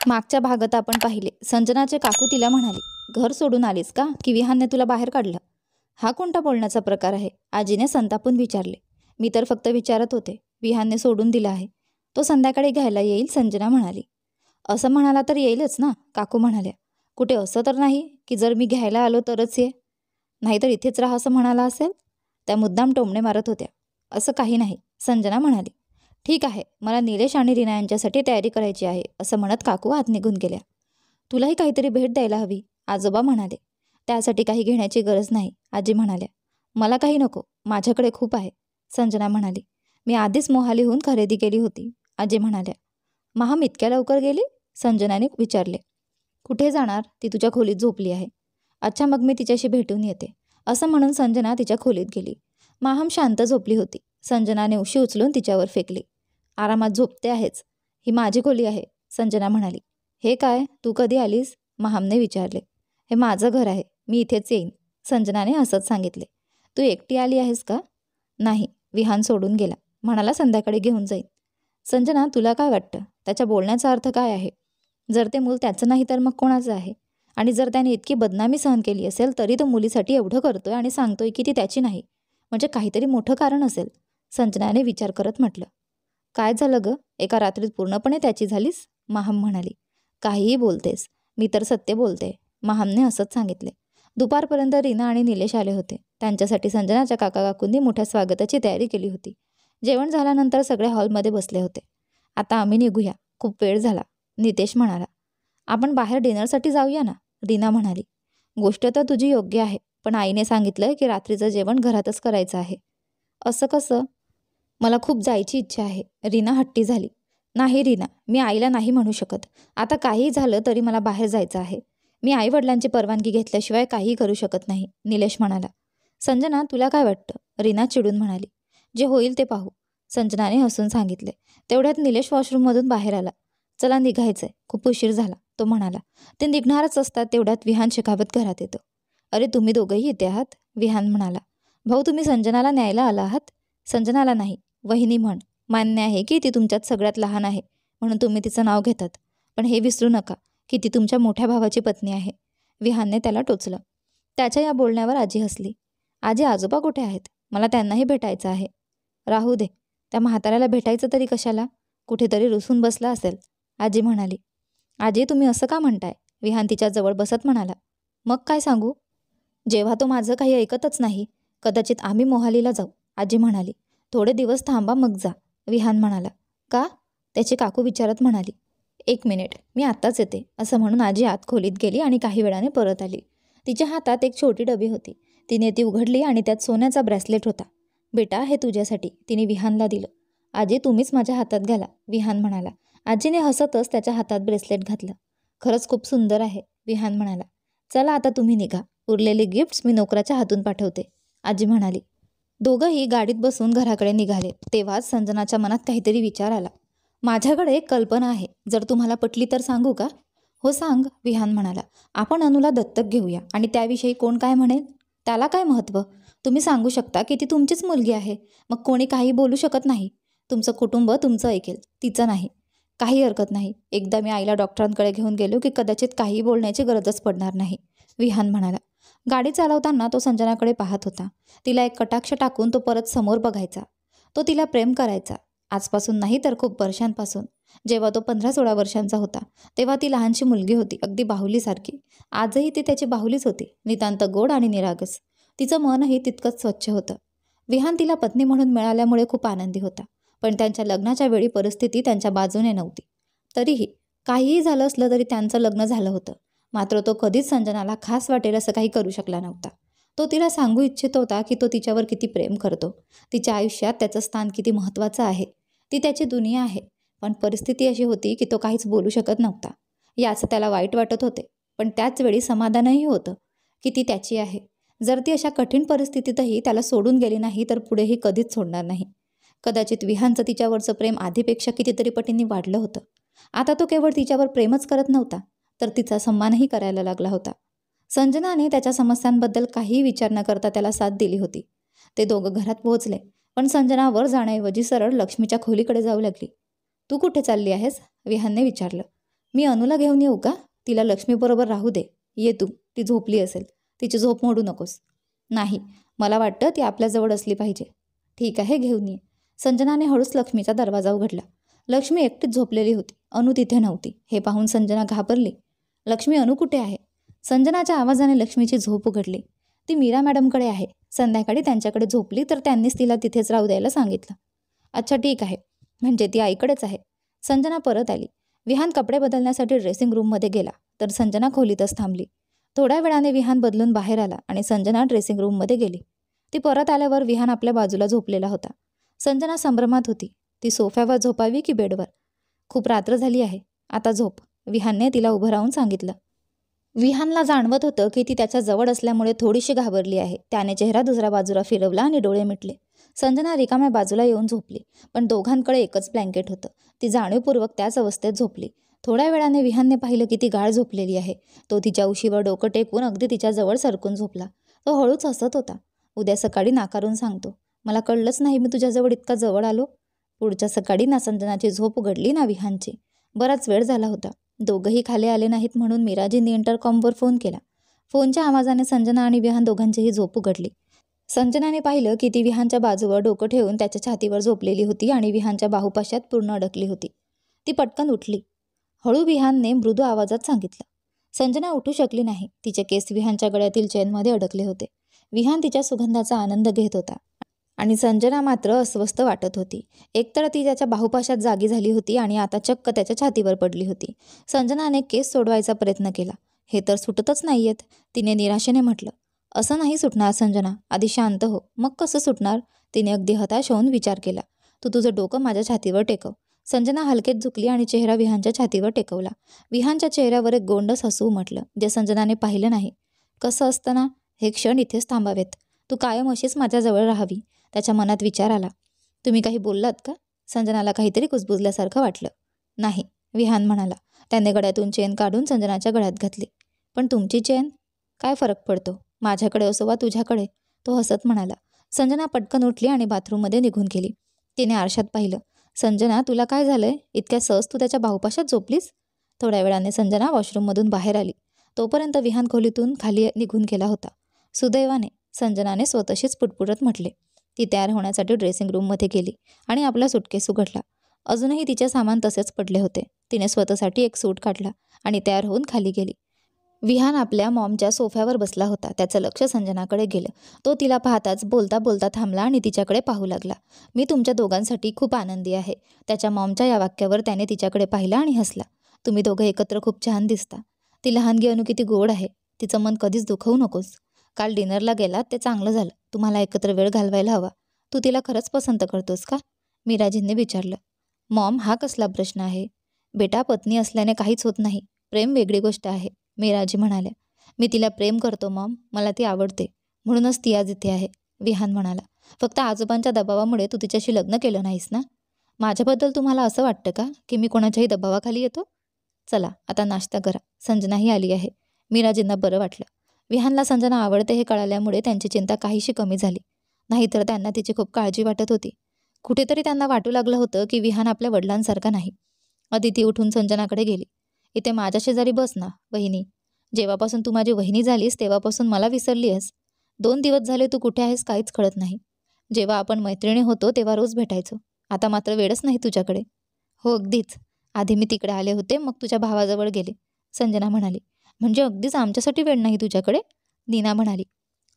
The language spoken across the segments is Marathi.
मागच्या भागात आपण पाहिले, संजनाचे काकू तिला म्हणाले, घर सोडून आलीस का की विहानने तुला बाहेर काढलं? हा कोणता बोलण्याचा प्रकार आहे? आजीने संतापून विचारले. मी तर फक्त विचारत होते. विहानने सोडून दिला आहे. तो संध्याकाळी घ्यायला येईल, संजना म्हणाली. असं म्हणाला तर येईलच ना, काकू म्हणाल्या. कुठे असं तर नाही की जर मी घ्यायला आलो तरच ये, नाहीतर इथेच राहा असं म्हणाला असेल? त्या मुद्दाम टोमणे मारत होत्या. असं काही नाही, संजना म्हणाली. ठीक आहे, मला निलेश आणि रीना यांच्यासाठी तयारी करायची आहे, असं म्हणत काकू आत निघून गेल्या. तुलाही काहीतरी भेट द्यायला हवी, आजोबा म्हणाले. त्यासाठी काही घेण्याची गरज नाही, आजी म्हणाल्या. मला काही नको, माझ्याकडे खूप आहे, संजना म्हणाली. मी आधीच मोहालीहून खरेदी केली होती, आजी म्हणाल्या. माहम इतक्या लवकर गेली? संजनाने विचारले. कुठे जाणार, ती तुझ्या खोलीत झोपली आहे. अच्छा, मग मी तिच्याशी भेटून येते, असं म्हणून संजना तिच्या खोलीत गेली. माहम शांत झोपली होती. संजनाने उशी उचलून तिच्यावर फेकली. आरामात झोपते आहेच, ही माझी खोली आहे, संजना म्हणाली. हे काय, तू कधी आलीस? माहमने विचारले. हे माझं घर आहे, मी इथेच येईन, संजनाने हसत सांगितले. तू एकटी आली आहेस का? नाही, विहान सोडून गेला, म्हणाला संध्याकाळी घेऊन जाईन. संजना, तुला काय वाटतं, त्याच्या बोलण्याचा अर्थ काय आहे? जर ते मूल त्याचं नाही तर मग कोणाचं आहे? आणि जर त्याने इतकी बदनामी सहन केली असेल तरी तो मुलीसाठी एवढं करतोय आणि सांगतोय की ती त्याची नाही, म्हणजे काहीतरी मोठं कारण असेल, संजनाने विचार करत म्हटलं. काय झालं ग, एका रात्रीत पूर्णपणे त्याची झालीस? माहम म्हणाली. काहीही बोलतेस, मी तर सत्य बोलते, माहमने हसत सांगितले. दुपारपर्यंत रीना आणि निलेश आले होते. त्यांच्यासाठी संजनाच्या काका काकूंनी मोठ्या स्वागताची तयारी केली होती. जेवण झाल्यानंतर सगळे हॉलमध्ये बसले होते. आता आम्ही निघूया, खूप वेळ झाला, नितेश म्हणाला. आपण बाहेर डिनरसाठी जाऊया ना, रीना म्हणाली. गोष्ट तर तुझी योग्य आहे, पण आईने सांगितलं की रात्रीचं जेवण घरातच करायचं आहे. असं कसं? मला खूप जायची इच्छा आहे, रीना हट्टी झाली. नाही रीना, मी आईला नाही म्हणू शकत. आता काहीही झालं तरी मला बाहेर जायचं आहे. मी आईवडिलांची परवानगी घेतल्याशिवाय काहीही करू शकत नाही, निलेश म्हणाला. संजना, तुला काय वाटतं, रीना चिडून म्हणाली. जे होईल ते पाहू, संजनाने हसून सांगितले. तेवढ्यात निलेश वॉशरूममधून बाहेर आला. चला निघायचंय, खूप उशीर झाला, तो म्हणाला. ते निघणारच असतात तेवढ्यात विहान शेखावत घरात येतो. अरे, तुम्ही दोघंही येते आहात, विहान म्हणाला. भाऊ, तुम्ही संजनाला न्यायला आला आहात? संजनाला नाही, वहिनी म्हण. मान्य आहे की ती तुमच्यात सगळ्यात लहान आहे म्हणून तुम्ही तिचं नाव घेतात, पण हे विसरू नका की ती तुमच्या मोठ्या भावाची पत्नी आहे, विहानने त्याला टोचलं. त्याच्या या बोलण्यावर आजी हसली. आजी, आजोबा कुठे आहेत? मला त्यांनाही भेटायचं आहे. राहू दे, त्या म्हाताऱ्याला भेटायचं तरी कशाला? कुठेतरी रुसून बसला असेल, आजी म्हणाली. आजी, तुम्ही असं का म्हणताय? विहान तिच्या जवळ बसत म्हणाला. मग काय सांगू? जेव्हा तो माझं काही ऐकतच नाही, कदाचित आम्ही मोहालीला जाऊ, आजी म्हणाली. थोडे दिवस थांबा मग जा, विहान म्हणाला. का? त्याची काकू विचारत म्हणाली. एक मिनिट, मी आत्ताच येते, असं म्हणून आजी आत खोलीत गेली आणि काही वेळाने परत आली. तिच्या हातात एक छोटी डबी होती. तिने ती उघडली आणि त्यात सोन्याचा ब्रेसलेट होता. बेटा, हे तुझ्यासाठी, तिने विहानला दिलं. आजी, तुम्हीच माझ्या हातात घाला, विहान म्हणाला. आजीने हसतच त्याच्या हातात ब्रेसलेट घातलं. खरंच खूप सुंदर आहे, विहान म्हणाला. चला आता तुम्ही निघा, उरलेले गिफ्ट्स मी नोकराच्या हातून पाठवते, आजी म्हणाली. दोघंही गाडीत बसून घराकडे निघाले. तेव्हाच संजनाच्या मनात काहीतरी विचार आला. माझ्याकडे एक कल्पना आहे, जर तुम्हाला पटली तर सांगू का? हो सांग, विहान म्हणाला. आपण अनुला दत्तक घेऊया आणि त्याविषयी कोण काय म्हणेल, त्याला काय महत्त्व? तुम्ही सांगू शकता की ती तुमचीच मुलगी आहे, मग कोणी काही बोलू शकत नाही. तुमचं कुटुंब तुमचं ऐकेल, तिचं नाही. काही हरकत नाही, एकदा मी आईला डॉक्टरांकडे घेऊन गेलो की कदाचित काही बोलण्याची गरजच पडणार नाही, विहान म्हणाला. गाडी चालवताना तो संजनाकडे पाहत होता. तिला एक कटाक्ष टाकून तो परत समोर बघायचा. तो तिला प्रेम करायचा. आजपासून नाही तर खूप वर्षांपासून. जेव्हा तो 15-16 वर्षांचा होता तेव्हा ती लहानशी मुलगी होती, अगदी बाहुलीसारखी. आजही ती त्याची बाहुलीच होती, नितांत गोड आणि निरागस. तिचं मनही तितकंच स्वच्छ होतं. विहान तिला पत्नी म्हणून मिळाल्यामुळे खूप आनंदी होता, पण त्यांच्या लग्नाच्या वेळी परिस्थिती त्यांच्या बाजूने नव्हती. तरीही काहीही झालं असलं तरी त्यांचं लग्न झालं होतं. मात्र तो कधीच संजनाला खास वाटेल असं काही करू शकला नव्हता. तो तिला सांगू इच्छित होता की तो तिच्यावर किती प्रेम करतो, तिच्या आयुष्यात त्याचं स्थान किती महत्त्वाचं आहे. ती त्याची दुनिया आहे, पण परिस्थिती अशी होती की तो काहीच बोलू शकत नव्हता. याचं त्याला वाईट वाटत होते, पण त्याच वेळी समाधानही होतं की ती त्याची आहे. जर ती अशा कठीण परिस्थितीतही त्याला सोडून गेली नाही तर पुढेही कधीच सोडणार नाही. कदाचित विहानचं तिच्यावरचं प्रेम आधीपेक्षा कितीतरी पटींनी वाढलं होतं. आता तो केवळ तिच्यावर प्रेमच करत नव्हता, तर तिचा सन्मानही करायला लागला होता. संजनाने त्याच्या समस्यांबद्दल काहीही विचार न करता त्याला साथ दिली होती. ते दोघं घरात पोहोचले, पण संजना वर जाण्याऐवजी सरळ लक्ष्मीच्या खोलीकडे जाऊ लागली. तू कुठे चालली आहेस, विहानने विचारलं. मी अनुला घेऊन येऊ का? तिला लक्ष्मीबरोबर राहू दे. ये तू, ती झोपली असेल. तिची झोप मोडू नकोस. नाही, मला वाटतं ती आपल्याजवळ असली पाहिजे. ठीक आहे, घेऊन ये. संजनाने हळूच लक्ष्मीचा दरवाजा उघडला. लक्ष्मी एकटीच झोपलेली होती. अनु तिथे नव्हती. हे पाहून संजना घाबरली. लक्ष्मी, अनु कुठे आहे? संजनाच्या आवाजाने लक्ष्मीची झोप उघडली. ती मीरा मॅडमकडे आहे. संध्याकाळी त्यांच्याकडे झोपली तर त्यांनीच तिला तिथेच राहू द्यायला सांगितलं. अच्छा, ठीक आहे. म्हणजे ती आईकडेच आहे. संजना परत आली. विहान कपडे बदलण्यासाठी ड्रेसिंग रूममध्ये गेला तर संजना खोलीतच थांबली. थोड्या वेळाने विहान बदलून बाहेर आला आणि संजना ड्रेसिंग रूममध्ये गेली. ती परत आल्यावर विहान आपल्या बाजूला झोपलेला होता. संजना संभ्रमात होती. ती सोफ्यावर झोपावी की बेडवर? खूप रात्र झाली आहे, आता झोप, विहानने तिला उभं राहून सांगितलं. विहानला जाणवत होतं की ती त्याच्या जवळ असल्यामुळे थोडीशी घाबरली आहे. त्याने चेहरा दुसऱ्या बाजूला फिरवला आणि डोळे मिटले. संजना रिकाम्या बाजूला येऊन झोपली, पण दोघांकडे एकच ब्लँकेट होतं. ती जाणीवपूर्वक त्याच अवस्थेत झोपली. थोड्या वेळाने विहानने पाहिलं की ती गाढ झोपलेली आहे. तो तिच्या उशीवर डोकं टेकून अगदी तिच्याजवळ सरकून झोपला. तो हळूच हसत होता. उद्या सकाळी नाकारून सांगतो, मला कळलंच नाही मी तुझ्याजवळ इतका जवळ आलो. पुढच्या सकाळी ना संजनाची झोप उघडली ना विहानची. बराच वेळ झाला होता. दोघंही खाली आले नाहीत म्हणून मीराजींनी इंटरकॉमवर फोन केला. फोनच्या आवाजाने संजना आणि विहान दोघांचीही झोप उघडली. संजनाने पाहिलं की ती विहानच्या बाजूवर डोकं ठेवून त्याच्या छातीवर झोपलेली होती आणि विहानच्या बाहुपाशात पूर्ण अडकली होती. ती पटकन उठली. हळू विहानने मृदू आवाजात सांगितलं. संजना उठू शकली नाही. तिचे केस विहानच्या गळ्यातील चेनमध्ये अडकले होते. विहान तिच्या सुगंधाचा आनंद घेत होता आणि संजना मात्र अस्वस्थ वाटत होती. एकतर ती त्याच्या बाहुपाशात जागी झाली होती आणि आता चक्क त्याच्या छातीवर पडली होती. संजनाने केस सोडवायचा प्रयत्न केला. हे तर सुटतच नाहीयेत, तिने निराशेने म्हटलं. असं नाही सुटणार संजना, आधी शांत हो, मग कसं सुटणार? तिने अगदी हताश होऊन विचार केला. तू तुझं डोकं माझ्या छातीवर टेकव. संजना हलकेत झुकली आणि चेहरा विहानच्या छातीवर टेकवला. विहानच्या चेहऱ्यावर एक गोंडस हसू उमटलं, जे संजनाने पाहिलं नाही. कसं असतं ना, हे क्षण इथेच थांबावेत. तू कायम अशीच माझ्याजवळ राहावी. त्याच्या मनात विचार आला. तुम्ही काही बोललात का? संजनाला काहीतरी कुजबुजल्यासारखं वाटलं. नाही, विहान म्हणाला. त्याने गळ्यातून चेन काढून संजनाच्या गळ्यात घातली. पण तुमची चेन? काय फरक पडतो, माझ्याकडे असो वा तुझ्याकडे? तो हसत म्हणाला. संजना पटकन उठली आणि बाथरूममध्ये निघून गेली. तिने आरशात पाहिलं. संजना, तुला काय झालंय? इतक्या सहज तू त्याच्या बाहुपाशात झोपलीस? थोड्या वेळाने संजना वॉशरूममधून बाहेर आली. तोपर्यंत विहान खोलीतून खाली निघून गेला होता. सुदैवाने, संजनाने स्वतःशीच पुटपुटत म्हटले. ती तयार होण्यासाठी ड्रेसिंग रूममध्ये गेली आणि आपला सुटकेस उघडला. अजूनही तिचे सामान तसेच पडले होते. तिने स्वतःसाठी एक सूट काढला आणि तयार होऊन खाली गेली. विहान आपल्या मॉमच्या सोफ्यावर बसला होता. त्याचं लक्ष संजनाकडे गेलं. तो तिला पाहताच बोलता बोलता थांबला आणि तिच्याकडे पाहू लागला. मी तुमच्या दोघांसाठी खूप आनंदी आहे. त्याच्या मॉमच्या या वाक्यावर त्याने तिच्याकडे पाहिलं आणि हसला. तुम्ही दोघं एकत्र खूप छान दिसता. ती लहानगी अनु किती गोड आहे. तिचं मन कधीच दुखवू नकोस. काल डिनरला गेलात ते चांगलं झालं. तुम्हाला एकत्र वेळ घालवायला हवा. तू तिला खरंच पसंत करतोस का? मीराजींनी विचारलं. मॉम, हा कसला प्रश्न आहे? बेटा, पत्नी असल्याने काहीच होत नाही. प्रेम वेगळी गोष्ट आहे, मीराजी म्हणाल्या. मी तिला प्रेम करतो मॉम, मला ती आवडते, म्हणूनच ती आज इथे आहे, विहान म्हणाला. फक्त आजोबांच्या दबावामुळे तू तिच्याशी लग्न केलं नाहीस ना? माझ्याबद्दल तुम्हाला असं वाटतं का की मी कोणाच्याही दबावाखाली येतो? चला आता नाश्ता करा, संजनाही आली आहे. मीराजींना बरं वाटलं. विहानला संजना आवडते हे कळाल्यामुळे त्यांची चिंता काहीशी कमी झाली. नाहीतर त्यांना तिची खूप काळजी वाटत होती. कुठेतरी त्यांना वाटू लागलं होतं की विहान आपल्या वडिलांसारखा नाही. अदिती उठून संजनाकडे गेली. इथे माझ्या शेजारी बस ना, वहिनी. जेव्हापासून तू माझी वहिनी झालीस तेव्हापासून मला विसरली आहेस. 2 दिवस झाले तू कुठे आहेस काहीच कळत नाही. जेव्हा आपण मैत्रिणी होतो तेव्हा रोज भेटायचो. आता मात्र वेळच नाही तुझ्याकडे. हो, अगदीच. आधी मी तिकडे आले होते, मग तुझ्या भावाजवळ गेले, संजना म्हणाली. म्हणजे अगदीच आमच्यासाठी वेळ नाही तुझ्याकडे? नीना म्हणाली.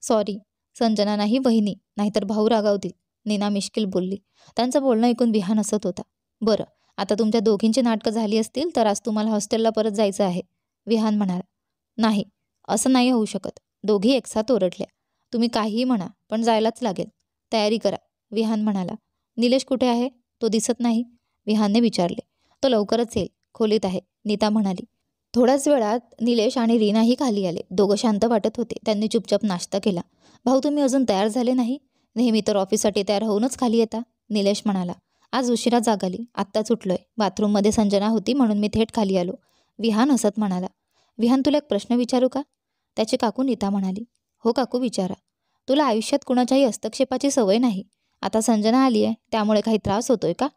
सॉरी संजना, नाही वहिनी, नाहीतर भाऊ रागावतील, नीना मिश्किल बोलली. त्यांचं बोलणं ऐकून विहान हसत होता. बरं, आता तुमच्या दोघींची नाटकं झाली असतील तर आज तुम्हाला हॉस्टेलला परत जायचं आहे, विहान म्हणाला. नाही, असं नाही होऊ शकत, दोघी एकसाथ ओरडल्या. तुम्ही काहीही म्हणा, पण जायलाच लागेल. तयारी करा, विहान म्हणाला. निलेश कुठे आहे? तो दिसत नाही, विहानने विचारले. तो लवकरच येईल, खोलीत आहे, नीता म्हणाली. थोड्याच वेळात निलेश आणि रीनाही खाली आले. दोघं शांत वाटत होते. त्यांनी चुपचाप नाश्ता केला. भाऊ, तुम्ही अजून तयार झाले नाही? नेहमी तर ऑफिससाठी तयार होऊनच खाली येता, निलेश म्हणाला. आज उशिरा जाग आली, आत्ताच उठलोय. बाथरूममध्ये संजना होती म्हणून मी थेट खाली आलो, विहान हसत म्हणाला. विहान, तुला एक प्रश्न विचारू का? त्याची काकू नीता म्हणाली. हो काकू, विचारा. तुला आयुष्यात कुणाच्याही हस्तक्षेपाची सवय नाही. आता संजना आली आहे त्यामुळे काही त्रास होतोय का?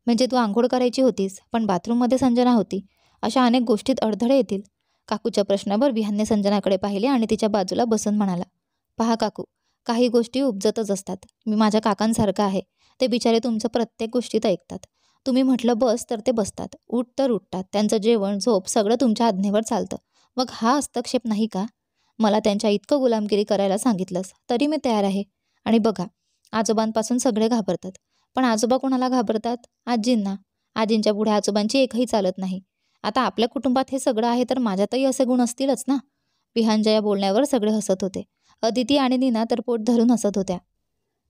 म्हणजे तू आंघोळ करायची होतीस पण बाथरूममध्ये संजना होती अशा अनेक गोष्टीत अडथळे येतील. काकूच्या प्रश्नावर विहानने संजनाकडे पाहिले आणि तिच्या बाजूला बसून म्हणाला, पहा काकू, काही गोष्टी उपजतच असतात. मी माझ्या काकांसारखा आहे. ते बिचारे तुमचं प्रत्येक गोष्टीत ऐकतात. तुम्ही म्हटलं बस तर ते बसतात, उठ तर उठतात. त्यांचं जेवण झोप सगळं तुमच्या आज्ञेवर चालतं. मग हा हस्तक्षेप नाही का? मला त्यांच्या इतकं गुलामगिरी करायला सांगितलंस तरी मी तयार आहे. आणि बघा, आजोबांपासून सगळे घाबरतात, पण आजोबा कोणाला घाबरतात? आजींना. आजींच्या पुढे आजोबांची एकही चालत नाही. आता आपल्या कुटुंबात हे सगळं आहे तर माझ्यातही असे गुण असतीलच ना. विहानच्या या बोलण्यावर सगळे हसत होते. अदिती आणि नीना तर पोट धरून हसत होत्या.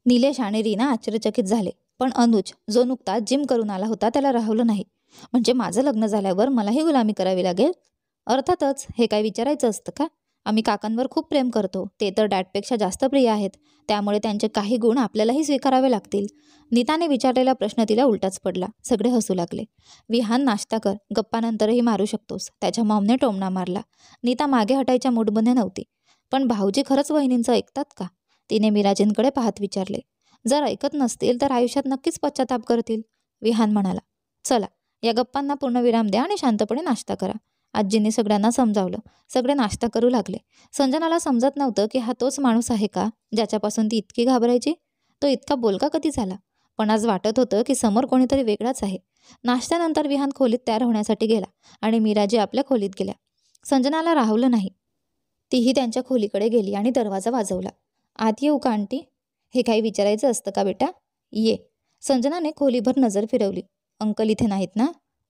निलेश आणि रीना आश्चर्यचकित झाले. पण अनुज, जो नुकताच जिम करून आला होता, त्याला राहवलं नाही. म्हणजे माझं लग्न झाल्यावर मलाही गुलामी करावी लागेल? अर्थातच, हे काय विचारायचं असतं का? आम्ही काकांवर खूप प्रेम करतो. ते तर डॅडपेक्षा जास्त प्रिय आहेत. त्यामुळे त्यांचे काही गुण आपल्यालाही स्वीकारावे लागतील. नीताने विचारलेला प्रश्न तिला उलटाच पडला. सगळे हसू लागले. विहान, नाश्ता कर, गप्पानंतरही मारू शकतोस, त्याच्या मॉमने टोमणा मारला. नीता मागे हटायच्या मूडमध्ये नव्हती. पण भाऊजी खरंच वहिनींचं ऐकतात का? तिने मिराजींकडे पाहत विचारले. जर ऐकत नसतील तर आयुष्यात नक्कीच पश्चाताप करतील, विहान म्हणाला. चला, या गप्पांना पूर्णविराम द्या आणि शांतपणे नाश्ता करा. आजींनी सगळ्यांना समजावलं. सगळे नाश्ता करू लागले. संजनाला समजत नव्हतं की हा तोच माणूस आहे का ज्याच्यापासून ती इतकी घाबरायची. तो इतका बोलका कधी झाला? पण आज वाटत होतं की समोर कोणीतरी वेगळाच आहे. नाश्त्यानंतर विहान खोलीत तयार होण्यासाठी गेला आणि मिराजी आपल्या खोलीत गेल्या. संजनाला राहवलं नाही. तीही त्यांच्या खोलीकडे गेली आणि दरवाजा वाजवला. आत येऊ का आंटी? हे काही विचारायचं असतं का बेटा? ये. संजनाने खोलीभर नजर फिरवली. अंकल इथे नाहीत ना?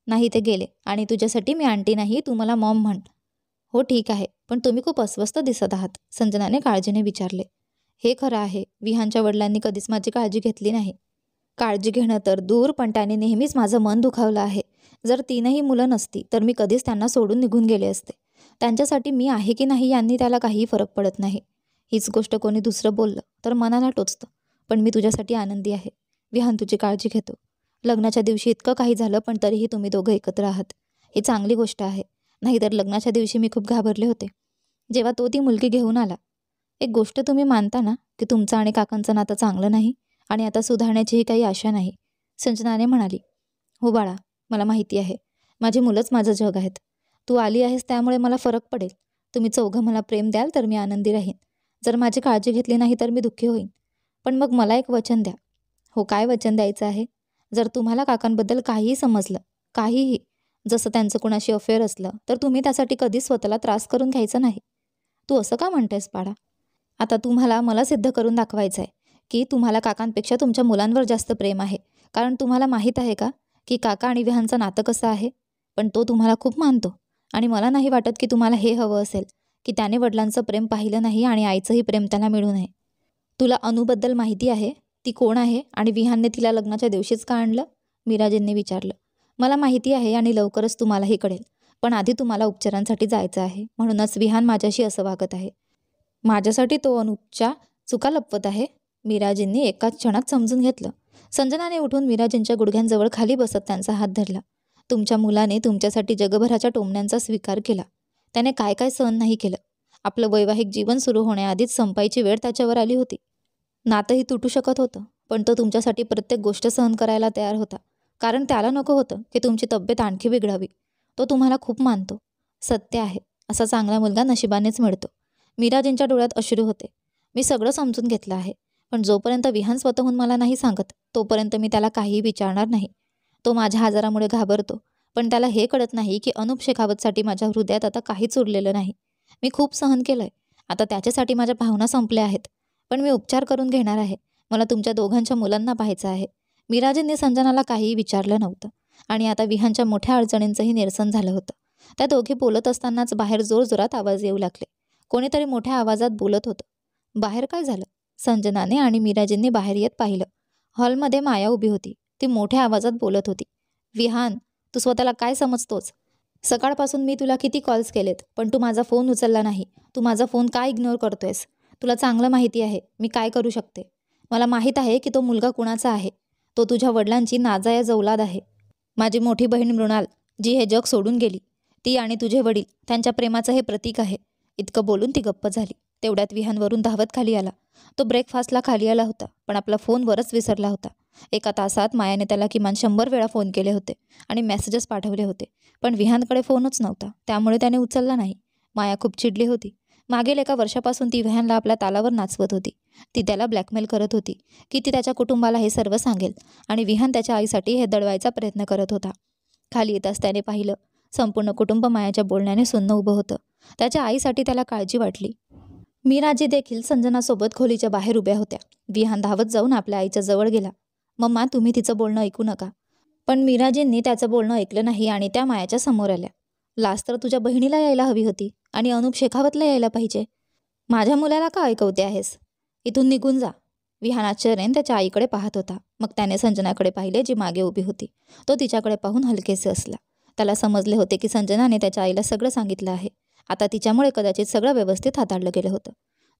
नाही, ते गेले. आणि तुझ्यासाठी मी आंटी नाही, तू मला मॉम म्हण. हो ठीक आहे, पण तुम्ही खूप अस्वस्थ दिसत आहात, संजनाने काळजीने विचारले. हे खरं आहे, विहानच्या वडिलांनी कधीच माझी काळजी घेतली नाही. काळजी घेणं तर दूर, पण त्याने नेहमीच माझं मन दुखावलं आहे. जर तीनही मुलं नसती तर मी कधीच त्यांना सोडून निघून गेले असते. त्यांच्यासाठी मी आहे की नाही यांनी त्याला काहीही फरक पडत नाही. हीच गोष्ट कोणी दुसरं बोललं तर मनाला टोचतं. पण मी तुझ्यासाठी आनंदी आहे. विहान तुझी काळजी घेतो. लग्नाच्या दिवशी इतकं काही झालं पण तरीही तुम्ही दोघं एकत्र आहात. ही चांगली गोष्ट आहे. नाहीतर लग्नाच्या दिवशी मी खूप घाबरले होते जेव्हा तो ती मुलगी घेऊन आला. एक गोष्ट तुम्ही मानता ना की तुमचं आणि काकांचं नातं चांगलं नाही आणि आता सुधारण्याचीही काही आशा नाही, संजनाने म्हणाली. हो बाळा, मला माहिती आहे. माझी मुलंच माझं जग आहेत. तू आली आहेस त्यामुळे मला फरक पडेल. तुम्ही चौघं मला प्रेम द्याल तर मी आनंदी राहीन. जर माझी काळजी घेतली नाही तर मी दुःखी होईन. पण मग मला एक वचन द्या. हो, काय वचन द्यायचं आहे? जर तुम्हाला काकांबद्दल काहीही समजलं, काहीही, जसं त्यांचं कुणाशी अफेअर असलं, तर तुम्ही त्यासाठी कधीच स्वतःला त्रास करून घ्यायचा नाही. तू असं का म्हणतेस बाळा? आता तुम्हाला मला सिद्ध करून दाखवायचं आहे की तुम्हाला काकांपेक्षा तुमच्या मुलांवर जास्त प्रेम आहे. कारण तुम्हाला माहीत आहे का की काका आणि विहानचं नातं कसं आहे? पण तो तुम्हाला खूप मानतो आणि मला नाही वाटत की तुम्हाला हे हवं असेल की त्याने वडिलांचं प्रेम पाहिलं नाही आणि आईचंही प्रेम त्याला मिळू नये. तुला अनुबद्दल माहिती आहे? ती कोण आहे आणि विहानने तिला लग्नाच्या दिवशीच का आणलं? मिराजींनी विचारलं. मला माहिती आहे आणि लवकरच तुम्हालाही कळेल. पण आधी तुम्हाला उपचारांसाठी जायचं आहे, म्हणूनच विहान माझ्याशी असं वागत आहे. माझ्यासाठी तो अनुपच्या चुका लपवत आहे, मिराजींनी एकाच क्षणात समजून घेतलं. संजनाने उठून मिराजींच्या गुडघ्यांजवळ खाली बसत त्यांचा हात धरला. तुमच्या मुलाने तुमच्यासाठी जगभराच्या टोमण्यांचा स्वीकार केला. त्याने काय काय सहन नाही केलं. आपलं वैवाहिक जीवन सुरू होण्याआधीच संपायची वेळ त्याच्यावर आली होती. नातंही तुटू शकत होतं, पण तो तुमच्यासाठी प्रत्येक गोष्ट सहन करायला तयार होता. कारण त्याला नको होतं की तुमची तब्येत आणखी बिघडावी. तो तुम्हाला खूप मानतो. सत्य आहे, असा चांगला मुलगा नशिबानेच मिळतो. मिराजींच्या डोळ्यात अश्रू होते. मी सगळं समजून घेतलं आहे, पण जोपर्यंत विहान स्वतःहून मला नाही सांगत तोपर्यंत मी त्याला काहीही विचारणार नाही. तो माझ्या आजारामुळे घाबरतो, पण त्याला हे कळत नाही की अनुप शेखावतसाठी माझ्या हृदयात आता काहीच उरलेलं नाही. मी खूप सहन केलंय. आता त्याच्यासाठी माझ्या भावना संपल्या आहेत. पण मी उपचार करून घेणार आहे. मला तुमच्या दोघांच्या मुलांना पाहायचं आहे. मिराजींनी संजनाला काहीही विचारलं नव्हतं आणि आता विहानच्या मोठ्या अडचणींचंही निरसन झालं होतं. त्या दोघे बोलत असतानाच बाहेर जोरजोरात आवाज येऊ लागले. कोणीतरी मोठ्या आवाजात बोलत होतं. बाहेर काय झालं? संजनाने आणि मिराजींनी बाहेर येत पाहिलं. हॉलमध्ये माया उभी होती. ती मोठ्या आवाजात बोलत होती. विहान, तू स्वतःला काय समजतोस? सकाळपासून मी तुला किती कॉल्स केलेत, पण तू माझा फोन उचलला नाही. तू माझा फोन काय इग्नोर करतोयस? तुला चांगलं माहिती आहे मी काय करू शकते. मला माहीत आहे की तो मुलगा कुणाचा आहे. तो तुझ्या वडिलांची नाजायज औलाद आहे. माझी मोठी बहीण मृणाल, जी हे जग सोडून गेली, ती आणि तुझे वडील त्यांच्या प्रेमाचं हे प्रतीक आहे. इतकं बोलून ती गप्प झाली. तेवढ्यात विहानवरून धावत खाली आला. तो ब्रेकफास्टला खाली आला होता, पण आपला फोन वरच विसरला होता. एका तासात मायाने त्याला किमान 100 वेळा फोन केले होते आणि मेसेजेस पाठवले होते, पण विहानकडे फोनच नव्हता, त्यामुळे त्याने उचलला नाही. माया खूप चिडली होती. मागील एका वर्षापासून ती विहानला आपल्या तालावर नाचवत होती. ती त्याला ब्लॅकमेल करत होती की ती त्याच्या कुटुंबाला हे सर्व सांगेल आणि विहान त्याच्या आईसाठी हे दडवायचा प्रयत्न करत होता. खाली येताच त्याने पाहिलं, संपूर्ण कुटुंब मायाच्या बोलण्याने सुन्न उभं होतं. त्याच्या आईसाठी त्याला काळजी वाटली. मीराजी देखील संजनासोबत खोलीच्या बाहेर उभ्या होत्या. विहान धावत जाऊन आपल्या आईच्या जवळ गेला. मम्मा, तुम्ही तिचं बोलणं ऐकू नका. पण मीराजींनी त्याचं बोलणं ऐकलं नाही आणि त्या मायाच्या समोर आल्या. लाज तर तुझ्या बहिणीला यायला हवी होती आणि अनुप शेखावतला यायला पाहिजे. माझ्या मुलाला का ऐकवते आहेस? इथून निघून जा. विहान आश्चर्याने त्याच्या आईकडे पाहत होता. मग त्याने संजनाकडे पाहिले, जी मागे उभी होती. तो तिच्याकडे पाहून हलकेसे हसला. त्याला समजले होते की संजनाने त्याच्या आईला सगळं सांगितलं आहे. आता तिच्यामुळे कदाचित सगळं व्यवस्थित हाताळलं गेलं होतं.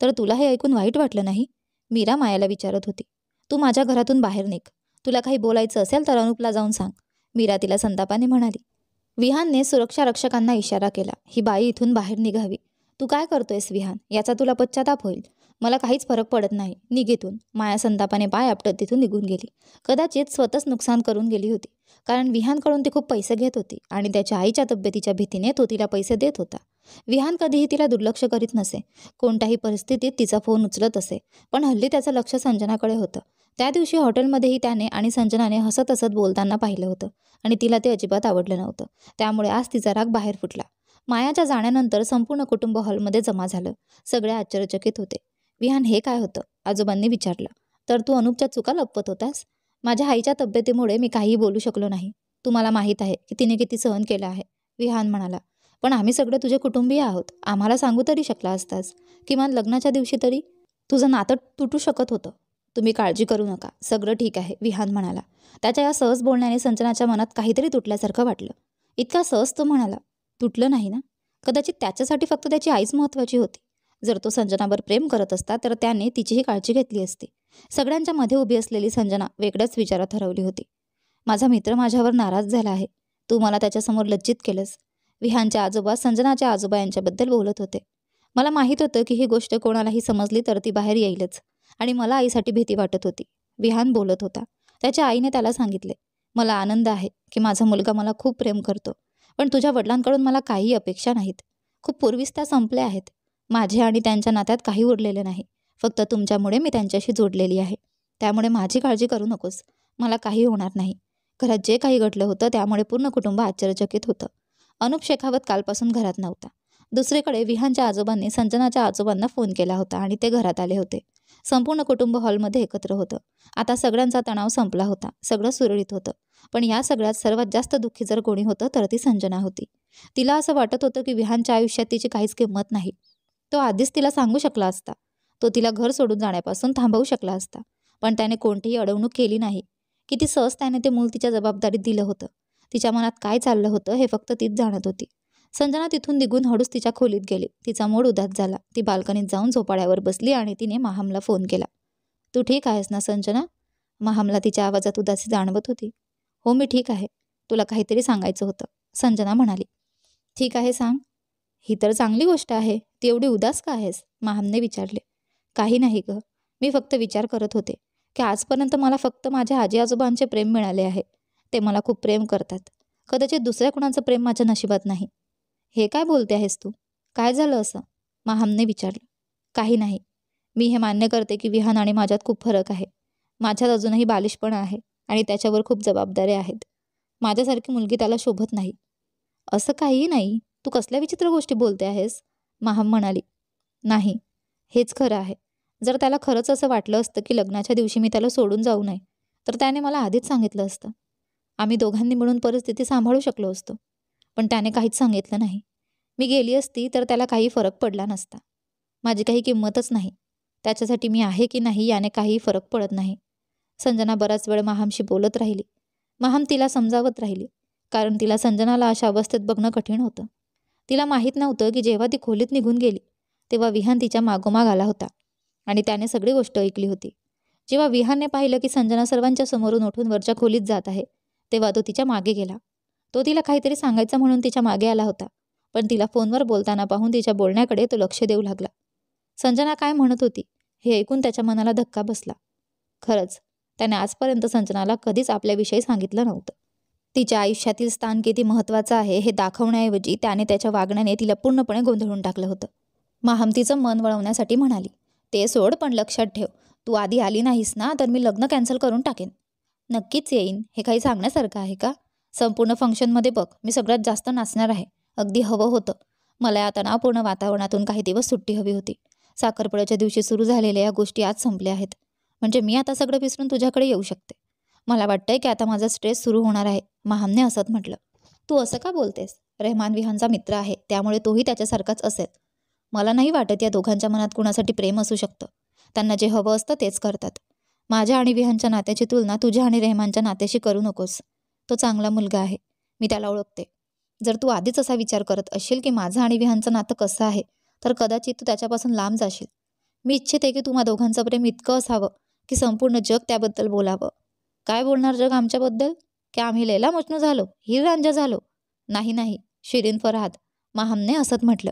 तर तुला हे ऐकून वाईट वाटलं नाही? मीरा मायाला विचारत होती. तू माझ्या घरातून बाहेर निघ. तुला काही बोलायचं असेल तर अनुपला जाऊन सांग, मीरा तिला संतापाने म्हणाली. विहानने सुरक्षा रक्षकांना इशारा केला. ही बाई इथून बाहेर निघावी. तू काय करतोयस विहान? याचा तुला पश्चाताप होईल. मला काहीच फरक पडत नाही. निघ इथून. माया संतापाने पाय आपटत तिथून निघून गेली. कदाचित स्वतःच नुकसान करून गेली होती, कारण विहानकडून ती खूप पैसे घेत होती आणि त्याच्या आईच्या तब्येतीच्या भीतीने तो तिला पैसे देत होता. विहान कधीही तिला दुर्लक्ष करीत नसे. कोणत्याही परिस्थितीत तिचा फोन उचलत असे. पण हल्ली त्याचं लक्ष संजनाकडे होतं. त्या दिवशी हॉटेलमध्येही त्याने आणि संजनाने हसत हसत बोलताना पाहिलं होतं आणि तिला ते अजिबात आवडलं नव्हतं. त्यामुळे आज तिचा राग बाहेर फुटला. मायाच्या जाण्यानंतर संपूर्ण कुटुंब हॉलमध्ये जमा झालं. सगळे आश्चर्यचकित होते. विहान, हे काय होतं? आजोबांनी विचारलं. तर तू अनुपच्या चुका लपवत होतास? माझ्या आईच्या तब्येतीमुळे मी काहीही बोलू शकलो नाही. तुम्हाला माहीत आहे की तिने किती सहन केलं आहे, विहान म्हणाला. पण आम्ही सगळे तुझे कुटुंबीय आहोत. आम्हाला सांगू तरी शकला असतास. किमान लग्नाच्या दिवशी तरी. तुझं नातं तुटू शकत होतं. तुम्ही काळजी करू नका, सगळं ठीक आहे, विहान म्हणाला. त्याच्या या सहज बोलण्याने संजनाच्या मनात काहीतरी तुटल्यासारखं वाटलं. इतका सहज तो म्हणाला. तुटलं नाही ना? कदाचित त्याच्यासाठी फक्त त्याची आईच महत्त्वाची होती. जर तो संजनावर प्रेम करत असता तर त्याने तिचीही काळजी घेतली असती. सगळ्यांच्या मध्ये उभी असलेली संजना वेगळ्याच विचारात हरवली होती. माझा मित्र माझ्यावर नाराज झाला आहे. तू मला त्याच्यासमोर लज्जित केलंस. विहानच्या आजोबा संजनाच्या आजोबा यांच्याबद्दल बोलत होते. मला माहीत होतं की ही गोष्ट कोणालाही समजली तर ती बाहेर येईलच आणि मला आईसाठी भीती वाटत होती. विहान बोलत होता. त्याच्या आईने त्याला सांगितले, मला आनंद आहे की माझा मुलगा मला खूप प्रेम करतो, पण तुझ्या वडिलांकडून मला काही अपेक्षा नाहीत. खूप पूर्वीच त्या संपल्या आहेत. माझे आणि त्यांच्या नात्यात काही उरलेले नाही. फक्त तुमच्यामुळे मी त्यांच्याशी जोडलेली आहे. त्यामुळे माझी काळजी करू नकोस. मला काही होणार नाही. घरात जे काही घडलं होतं त्यामुळे पूर्ण कुटुंब आश्चर्यचकित होतं. अनुप शेखावत कालपासून घरात नव्हता. दुसरीकडे विहानच्या आजोबांनी संजनाच्या आजोबांना फोन केला होता आणि ते घरात आले होते. संपूर्ण कुटुंब हॉलमध्ये एकत्र होतं. आता सगळ्यांचा तणाव संपला होता. सगळं सुरळीत होतं. पण या सगळ्यात सर्वात जास्त दुःखी जर कोणी होतं तर ती संजना होती. तिला असं वाटत होतं की विहानच्या आयुष्यात तिची काहीच किंमत नाही. तो आधीच तिला सांगू शकला असता. तो तिला घर सोडून जाण्यापासून थांबवू शकला असता. पण त्याने कोणतीही अडवणूक केली नाही. किती सहज त्याने ते मूल तिच्या जबाबदारीत दिलं होतं. तिच्या मनात काय चाललं होतं हे फक्त तीच जाणत होती. संजना तिथून निघून हळूच तिच्या खोलीत गेली. तिचा मूड उदास झाला. ती बाल्कनीत जाऊन झोपाळ्यावर बसली आणि तिने माहमला फोन केला. तू ठीक आहेस ना संजना? माहमला तिच्या आवाजात उदासी जाणवत होती. हो, मी ठीक आहे. तुला काहीतरी सांगायचं होतं, संजना म्हणाली. ठीक आहे, सांग. ही तर चांगली गोष्ट आहे. ती एवढी उदास का आहेस? माहमने विचारले. काही नाही ग. मी फक्त विचार करत होते की आजपर्यंत मला फक्त माझ्या आजी आजोबांचे प्रेम मिळाले आहे. ते मला खूप प्रेम करतात. कदाचित दुसऱ्या कुणाचं प्रेम माझ्या नशिबात नाही. हे काय बोलते आहेस तू? काय झालं असं? माहमने विचारलं. काही नाही. मी हे मान्य करते की विहान आणि माझ्यात खूप फरक आहे. माझ्यात अजूनही बालिशपणा आहे आणि त्याच्यावर खूप जबाबदाऱ्या आहेत. माझ्यासारखी मुलगी त्याला शोभत नाही. असं काहीही नाही. तू कसल्या विचित्र गोष्टी बोलते आहेस? माहम म्हणाली. नाही, हेच खरं आहे. जर त्याला खरंच असं वाटलं असतं की लग्नाच्या दिवशी मी त्याला सोडून जाऊ नये तर त्याने मला आधीच सांगितलं असतं. आम्ही दोघांनी मिळून परिस्थिती सांभाळू शकलो असतो. पण त्याने काहीच सांगितलं नाही. मी गेली असती तर त्याला काही फरक पडला नसता. माझी काही किंमतच नाही. त्याच्यासाठी मी आहे की नाही याने काही फरक पडत नाही. संजना बराच वेळ माहमशी बोलत राहिली. माहम तिला समजावत राहिली, कारण तिला संजनाला अशा अवस्थेत बघणं कठीण होतं. तिला माहीत नव्हतं की जेव्हा ती खोलीत निघून गेली तेव्हा विहान तिच्या मागोमाग आला होता आणि त्याने सगळी गोष्ट ऐकली होती. जेव्हा विहानने पाहिलं की संजना सर्वांच्या समोरून उठून वरच्या खोलीत जात आहे तेव्हा तो तिच्या मागे गेला. तो तिला काहीतरी सांगायचं म्हणून तिच्या मागे आला होता, पण तिला फोनवर बोलताना पाहून तिच्या बोलण्याकडे तो लक्ष देऊ लागला. संजना काय म्हणत होती हे ऐकून त्याच्या मनाला धक्का बसला. खरंच त्याने आजपर्यंत संजनाला कधीच आपल्याविषयी सांगितलं नव्हतं. तिच्या आयुष्यातील स्थान किती महत्त्वाचं आहे हे दाखवण्याऐवजी त्याने त्याच्या वागण्याने तिला पूर्णपणे गोंधळून टाकलं होतं. माहम तिचं मन वळवण्यासाठी म्हणाली, ते सोड, पण लक्षात ठेव, तू आधी आली नाहीस ना तर मी लग्न कॅन्सल करून टाकेन. नक्कीच येईन. हे काही सांगण्यासारखं आहे का? संपूर्ण फंक्शनमध्ये बघ, मी सगळ्यात जास्त नाचणार आहे. अगदी हवं होतं. मला या तणावपूर्ण वातावरणातून काही दिवस सुट्टी हवी होती. साखरपुड्याच्या दिवशी सुरू झालेल्या या गोष्टी आज संपल्या आहेत. म्हणजे मी आता सगळं विसरून तुझ्याकडे येऊ शकते. मला वाटतंय की आता माझा स्ट्रेस सुरू होणार आहे, माहमने हसत म्हटलं. तू असं का बोलतेस? रेहमान विहानचा मित्र आहे, त्यामुळे तोही त्याच्यासारखाच असेल. मला नाही वाटत या दोघांच्या मनात कुणासाठी प्रेम असू शकतं. त्यांना जे हवं असतं तेच करतात. माझ्या आणि विहानच्या नात्याची तुलना तुझ्या आणि रेहमानच्या नात्याशी करू नकोस. तो चांगला मुलगा आहे, मी त्याला ओळखते. जर तू आधीच असा विचार करत असशील की माझं आणि विहानचं नातं कसं आहे तर कदाचित तू त्याच्यापासून लांब जाशील. मी इच्छिते की तुम्हा दोघांचं प्रेम इतकं असावं की संपूर्ण जग त्याबद्दल बोलावं. काय बोलणार जग आमच्याबद्दल? की आम्ही लैला मजनू झालो, हीर रांझा झालो? नाही नाही, शिरीन फरहाद, माहमने हसत म्हटलं.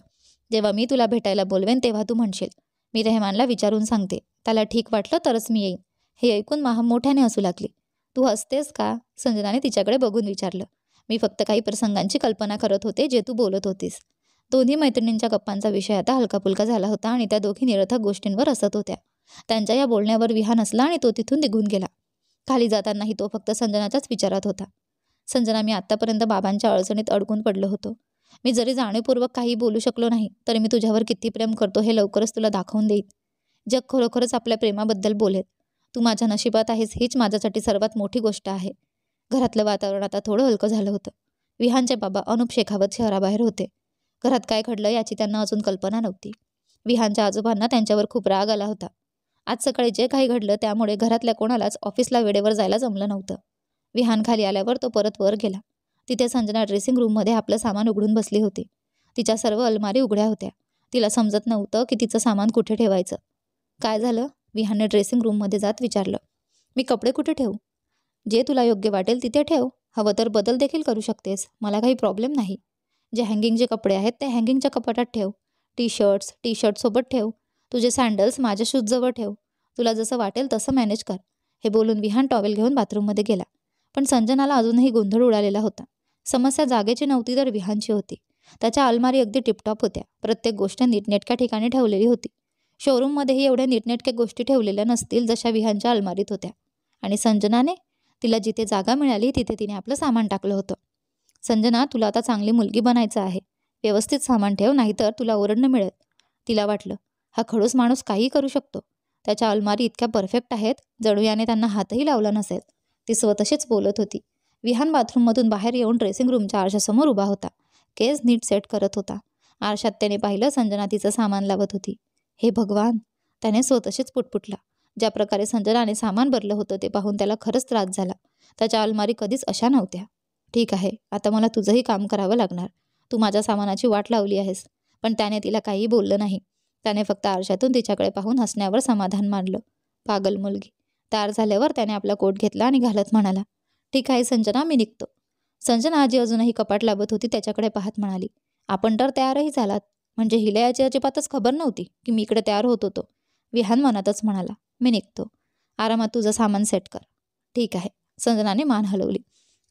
जेव्हा मी तुला भेटायला बोलवेन तेव्हा तू म्हणशील. मी रेहमानला विचारून सांगते, त्याला ठीक वाटलं तरच मी येईन. हे ऐकून माहम मोठ्याने हसू लागली. तू हसतेस का? संजनाने तिच्याकडे बघून विचारलं. मी फक्त काही प्रसंगांची कल्पना करत होते जे तू बोलत होतीस. दोन्ही मैत्रिणींच्या गप्पांचा विषय आता हलकापुलका झाला होता आणि त्या दोघी निरर्थक गोष्टींवर हसत होत्या. त्यांच्या या बोलण्यावर विहान हसला आणि तो तिथून निघून गेला. खाली जातानाही तो फक्त संजनाच्याच विचारात होता. संजना, मी आत्तापर्यंत बाबांच्या अडचणीत अडकून पडलो होतो. मी जरी जाणीवपूर्वक काही बोलू शकलो नाही तरी मी तुझ्यावर किती प्रेम करतो हे लवकरच तुला दाखवून देईन. जग खरोखरच आपल्या प्रेमाबद्दल बोलेल. तू माझ्या नशिबात आहेस हीच माझ्यासाठी सर्वात मोठी गोष्ट आहे. घरातलं वातावरण आता थोडं हलकं झालं होतं. विहानचे बाबा अनुप शेखावत शहराबाहेर होते. घरात काय घडलं याची त्यांना अजून कल्पना नव्हती. विहानच्या आजोबांना त्यांच्यावर खूप राग आला होता. आज सकाळी जे काही घडलं त्यामुळे घरातल्या कोणालाच ऑफिसला वेळेवर जायला जमलं नव्हतं. विहान खाली आल्यावर तो परत वर गेला. तिथे संजना ड्रेसिंग रूममध्ये आपलं सामान उघडून बसली होती. तिच्या सर्व अलमारी उघड्या होत्या. तिला समजत नव्हतं की तिचं सामान कुठे ठेवायचं. काय झालं? विहानने ड्रेसिंग रूममध्ये जात विचारलं. मी कपडे कुठे ठेवू? जे तुला योग्य वाटेल तिथे ठेव. हवं तर बदल देखील करू शकतेस, मला काही प्रॉब्लेम नाही. जे हँगिंगचे कपडे आहेत ते हँगिंगच्या कपाटात ठेव. टी शर्ट सोबत ठेव. तुझे सँडल्स माझ्या शूजजवळ ठेव. तुला जसं वाटेल तसं मॅनेज कर. हे बोलून विहान टॉवेल घेऊन बाथरूममध्ये गेला. पण संजनाला अजूनही गोंधळ उडालेला होता. समस्या जागेची नव्हती तर विहानची होती. त्याच्या अलमारी अगदी टिपटॉप होत्या. प्रत्येक गोष्ट नीटनेटक्या ठिकाणी ठेवलेली होती. शोरूममध्येही एवढ्या नीटनेटक्या गोष्टी ठेवलेल्या नसतील जशा विहानच्या अलमारीत होत्या. आणि संजनाने? तिला जिथे जागा मिळाली तिथे तिने आपलं सामान टाकलं होतं. संजना, तुला आता चांगली मुलगी बनायचं आहे. व्यवस्थित सामान ठेव, नाहीतर तुला ओरडणं मिळेल. तिला वाटलं, हा खडूस माणूस काहीही करू शकतो. त्याच्या अलमारी इतक्या परफेक्ट आहेत जणू याने त्यांना हातही लावला नसेल. ती स्वतःशीच बोलत होती. विहान बाथरूममधून बाहेर येऊन ड्रेसिंग रूमच्या आरशासमोर उभा होता. केस नीट सेट करत होता. आरशात त्याने पाहिलं संजना तिचं सामान लावत होती. हे भगवान, त्याने स्वतःशीच पुटपुटला. ज्या प्रकारे संजनाने सामान भरलं होतं ते पाहून त्याला खरंच त्रास झाला. त्याच्या अलमारी कधीच अशा नव्हत्या. ठीक आहे, आता मला तुझंही काम करावं लागणार. तू माझ्या सामानाची वाट लावली आहेस. पण त्याने तिला काहीही बोललं नाही. त्याने फक्त आरशातून तिच्याकडे पाहून हसण्यावर समाधान मानलं. पागल मुलगी. तयार झाल्यावर त्याने आपला कोट घेतला आणि घालत म्हणाला, ठीक आहे संजना, मी निघतो. संजना आजी अजूनही कपाट लावत होती त्याच्याकडे पाहत म्हणाली, आपण तर तयारही झालात. म्हणजे हिला याची अजिबातच खबर नव्हती की मी इकडे तयार होत होतो. विहान मनातच म्हणाला, मी निघतो. आरामात तुझं सामान सेट कर. ठीक आहे. संजनाने मान हलवली.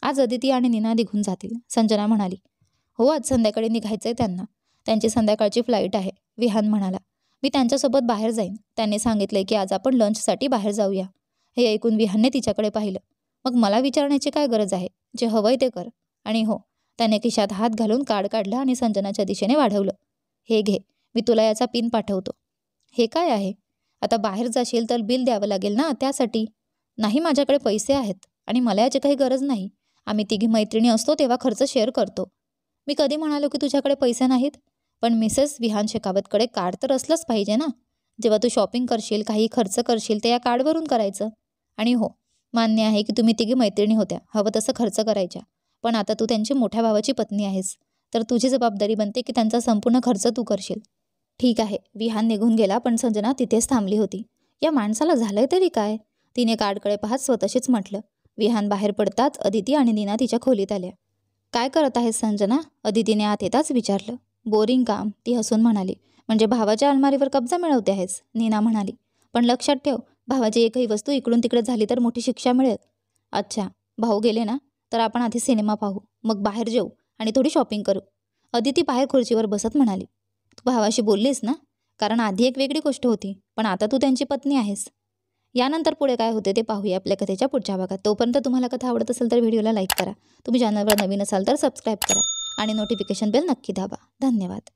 आज अदिती आणि नीना निघून जातील. संजना म्हणाली, हो, आज संध्याकाळी निघायचंय त्यांना. त्यांची संध्याकाळची फ्लाईट आहे. विहान म्हणाला, मी त्यांच्यासोबत बाहेर जाईन. त्यांनी सांगितलंय की आज आपण लंचसाठी बाहेर जाऊया. हे ऐकून विहानने तिच्याकडे पाहिलं. मग मला विचारण्याची काय गरज आहे? जे हवंय ते कर. आणि हो, त्याने खिशात हात घालून कार्ड काढलं आणि संजनाच्या दिशेने वाढवलं. हे घे, मी तुला याचा पिन पाठवतो. हे काय आहे? आता बाहेर जाशील तर बिल द्यावं लागेल ना, त्यासाठी. नाही, माझ्याकडे पैसे आहेत आणि मला याची काही गरज नाही. आम्ही तिघी मैत्रिणी असतो तेव्हा खर्च शेअर करतो. मी कधी म्हणालो की तुझ्याकडे पैसे नाहीत? पण मिसेस विहान शेखावतकडे कार्ड तर असलंच पाहिजे ना. जेव्हा तू शॉपिंग करशील, काही खर्च करशील ते या कार्डवरून करायचं. आणि हो, मान्य आहे की तुम्ही तिघी मैत्रिणी होत्या, हवं तसं खर्च करायच्या. पण आता तू त्यांची मोठ्या भावाची पत्नी आहेस, तर तुझी जबाबदारी बनते की त्यांचा संपूर्ण खर्च तू करशील. ठीक आहे. विहान निघून गेला पण संजना तिथेच थांबली होती. या माणसाला झालंय तरी काय? तिने कार्डकडे पाहत स्वतःशीच म्हटलं. विहान बाहेर पडताच अदिती आणि नीना तिच्या खोलीत आल्या. काय करत आहेस संजना? अदितीने आत येताच विचारलं. बोरिंग काम, ती हसून म्हणाली. म्हणजे भावाच्या अलमारीवर कब्जा मिळवते आहेस? नीना म्हणाली. पण लक्षात ठेव, भावाची एकही वस्तू इकडून तिकडे झाली तर मोठी शिक्षा मिळेल. अच्छा, भाऊ गेले ना, तर आपण आधी सिनेमा पाहू, मग बाहेर जेऊ आणि थोडी शॉपिंग करू. अदिती बाहेर खुर्चीवर बसत म्हणाली. तू भावाशी बोललीस ना? कारण आधी एक वेगळी गोष्ट होती, पण आता तू त्यांची पत्नी आहेस. यानंतर पुढे काय होते ते पाहूया आपल्या कथेच्या पुढच्या भागात. तोपर्यंत तुम्हाला कथा आवडत असेल तर व्हिडिओला लाईक करा. तुम्ही चॅनलवर नवीन असाल तर सबस्क्राईब करा आणि नोटिफिकेशन बेल नक्की दाबा. धन्यवाद.